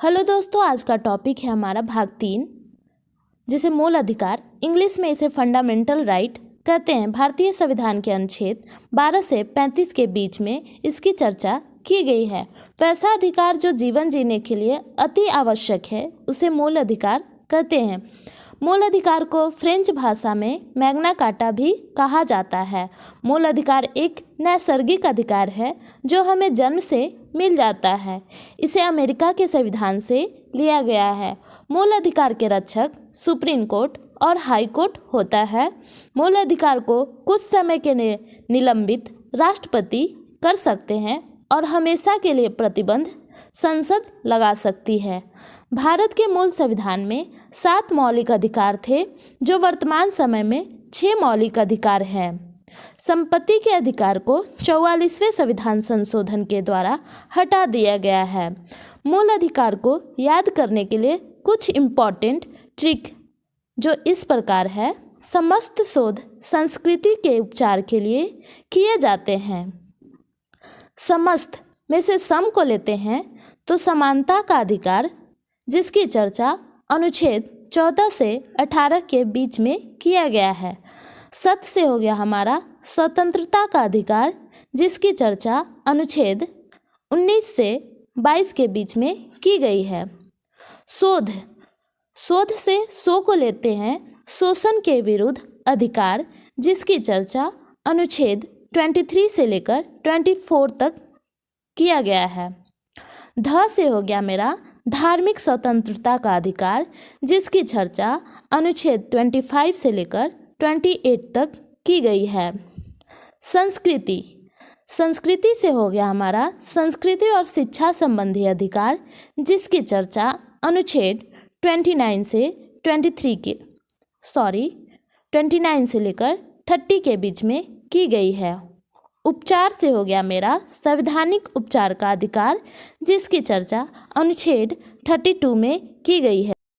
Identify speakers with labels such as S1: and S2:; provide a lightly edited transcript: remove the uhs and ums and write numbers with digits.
S1: Hello दोस्तों, आज का टॉपिक है हमारा भाग 3, जिसे मूल अधिकार, इंग्लिश में इसे फंडामेंटल राइट कहते हैं। भारतीय संविधान के अनुच्छेद 12 से 35 के बीच में इसकी चर्चा की गई है। वैसा अधिकार जो जीवन जीने के लिए अति आवश्यक है उसे मूल अधिकार कहते हैं। मूल अधिकार को फ्रेंच भाषा में मैग्ना कार्टा भी कहा जाता है। मूल अधिकार एक नैसर्गिक अधिकार है जो हमें जन्म से मिल जाता है। इसे अमेरिका के संविधान से लिया गया है। मूल अधिकार के रक्षक सुप्रीम कोर्ट और हाई कोर्ट होता है। मूल अधिकार को कुछ समय के लिए निलंबित राष्ट्रपति कर सकते हैं और हमेशा के लिए प्रतिबंध संसद लगा सकती है। भारत के मूल संविधान में 7 मौलिक अधिकार थे, जो वर्तमान समय में 6 मौलिक अधिकार हैं। संपत्ति के अधिकार को 44वें संविधान संशोधन के द्वारा हटा दिया गया है। मूल अधिकार को याद करने के लिए कुछ इम्पॉर्टेंट ट्रिक जो इस प्रकार है। समस्त शोध संस्कृति के उपचार के लिए किए जाते हैं। समस्त में से सम को लेते हैं तो समानता का अधिकार, जिसकी चर्चा अनुच्छेद 14 से 18 के बीच में किया गया है। सत से हो गया हमारा स्वतंत्रता का अधिकार, जिसकी चर्चा अनुच्छेद 19 से 22 के बीच में की गई है। शोध से सो को लेते हैं शोषण के विरुद्ध अधिकार, जिसकी चर्चा अनुच्छेद 23 से लेकर 24 तक किया गया है। ध से हो गया मेरा धार्मिक स्वतंत्रता का अधिकार, जिसकी चर्चा अनुच्छेद 25 से लेकर 28 तक की गई है। संस्कृति से हो गया हमारा संस्कृति और शिक्षा संबंधी अधिकार, जिसकी चर्चा अनुच्छेद 29 से लेकर 30 के बीच में की गई है। उपचार से हो गया मेरा संवैधानिक उपचार का अधिकार, जिसकी चर्चा अनुच्छेद 32 में की गई है।